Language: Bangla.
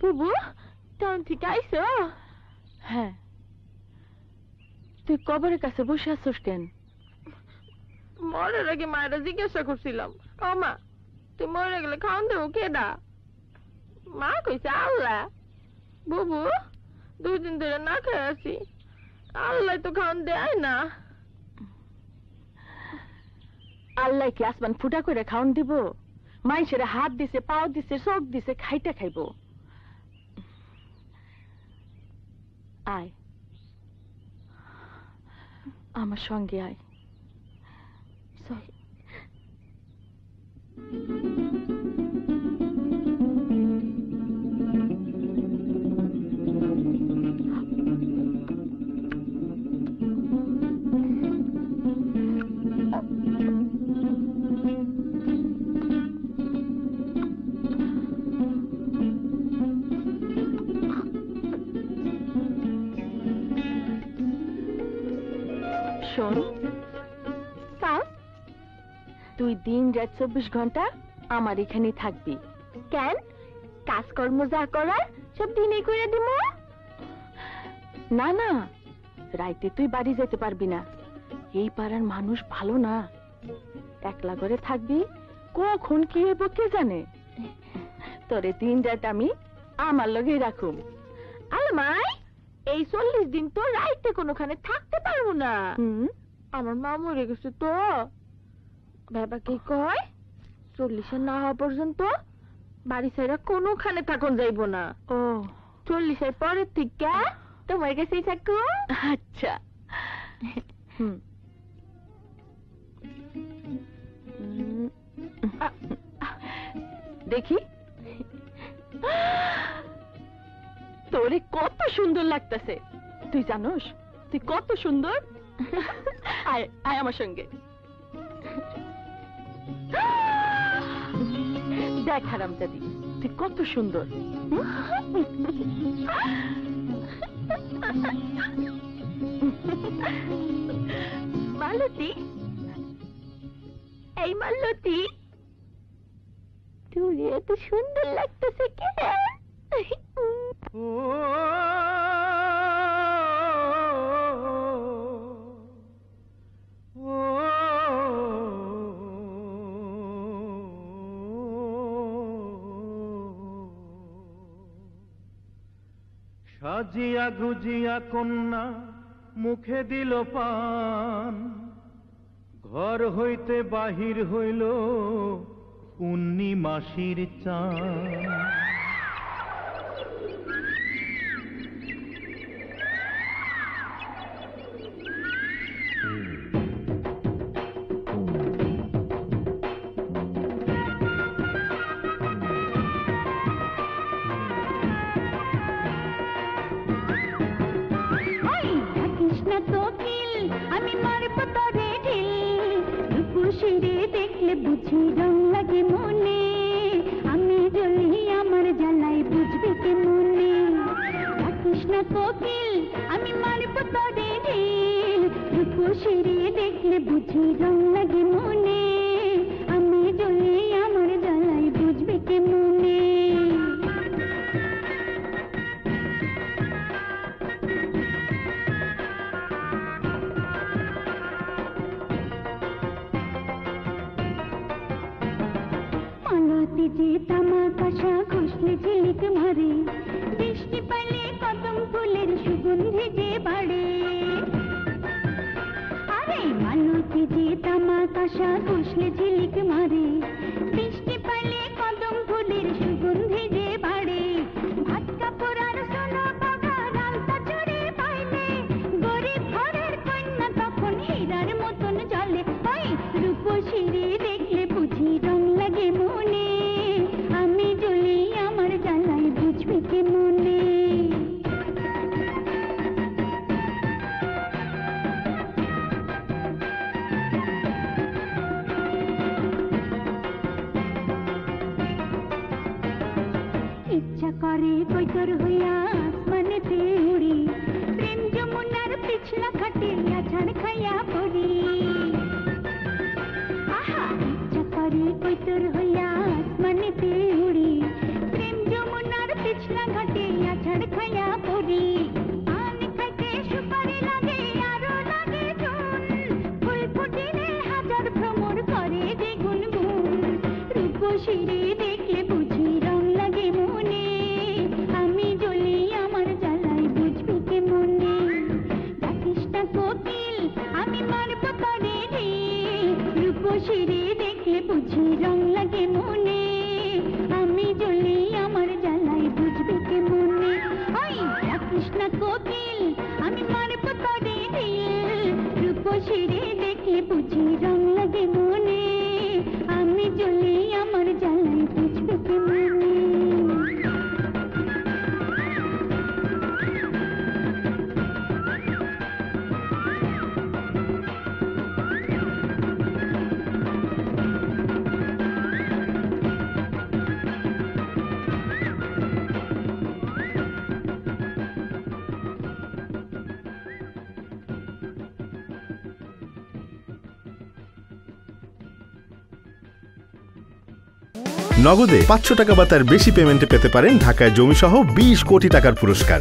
বুবু টাউন থেকে আইসো? হ্যাঁ। তুই কবরের কাছে বসে আছিস কেন? মরার আগে মায়েরা জিজ্ঞাসা করছিলাম, ও মা তুই মরে গেলে খাওয়ান দেবো কেডা? মা কইছে আল্লাহ। বুবু 2 দিন ধরে না খেয়ে আছি, আল্লাহ তো খাওয়ান দেয় না। আল্লাহ কি আসমান ফুটা করে খাওয়ান দিব? মানুষের হাত দিছে, পাও দিছে, চোখ দিছে, খাইটা খাইব। আয় আমার সঙ্গে আয়। চল। শোন, তুই দিন রাত 24 ঘন্টা আমার এখানে থাকবি। কেন? কাজকর্ম যা করার সব দিনে করে দিব। না না, রাইতে তুই বাড়ি যেতে পারবি না। এই পাড়ার মানুষ ভালো না, একলা করে থাকবি, কখন কি হইব কে জানে। তোরে দিন রাত আমি আমার লগেই রাখুম। আলমাই এই 40 দিন তো রাইতে কোনোখানে থাকতে পারবো না। আমার মা মরে গেছে তো। বাবা কি কয় 40 না হওয়া পর্যন্ত বাড়ি ছাড়া কোনোখানে থাকুন যাইব না। ও 40 পরের থেকে তোমার কাছেই থাকো। আচ্ছা। দেখি তোরে কত সুন্দর লাগতেছে। তুই জানোস তুই কত সুন্দর। আয় আয় আমার সঙ্গে। দেখ হারামজাদি তুই কত সুন্দর। মালতী, এই মালতী তুই এত সুন্দর লাগতেছে কে? সাজিয়া গুজিয়া কন্যা মুখে দিল পান, ঘর হইতে বাহির হইল পূর্ণিমাসির চাঁদ। বুঝি রং লাগে মনে, আমি জ্বলি আমার জ্বালাই বুঝবে কে মনে। ডাকিস না কোকিল আমি মারব তোরে ঢিল, রূপসীরে দেখলে বুঝি রং লাগে মনে, আমি জ্বলি আমার জ্বালাই বুঝবে কে মনে। যে তামাকাশা ঘষলে ঝিলিক মারে, বৃষ্টি পালে কদম ফুলের সুগন্ধি যে বাড়ে। আরে মালতী যে তামাকাশা ঘষলে ঝিলিক মারে, বৃষ্টি পালে কদম ফুলের সুগন্ধি যে বাড়ে। ভাত কাপড় আর সোনা বাগার আলতা চড়ে পাইলে, গরিব ঘরের কন্যা তখন হীরার মতন জ্বলে। ওই রূপসীরে দেখলে বুঝি রং লাগে মনে, আমি জ্বলি আমার জ্বালাই বুঝবে কে মনে। ইচ্ছা করে কৈতর হইয়া আসমানেতে উড়ি, প্রেম যমুনার পিছলা খাটে আছাড় খাইয়া পড়ি। আহা ইচ্ছা করে কৈতর হইয়া আসমানেতে উড়ি, প্রেম যমুনার পিছলা ঘাটে আছাড় খায়া পড়ি পান খাইতে সুপারি লাগে আরো লাগে চুন ফুল ফুটিলে হাজার ভ্রমর করে যে গুনগুন রূপসীরে দেখলে বুঝি রং লাগে মনে আমি জ্বলি আমার জ্বালাই বুঝবি কে মনে ডাকিস না কোকিল আমি মারব তরে রে রূপসীরে দেখলে বুঝি রং লাগে মনে আমি জ্বলি আমার জ্বালাই বুঝবি কে মনে ওই ডাকিস না কোকিল আমি মারব তরে রে রূপসীরে দেখলে বুঝি রং লাগে মনে আমি জ্বলি আমার জ্বালাই বুঝবি কে মনে নগদে 500 টাকা বা তার বেশি পেমেন্টে পেতে পারেন ঢাকায় জমিসহ 20 কোটি টাকার পুরস্কার।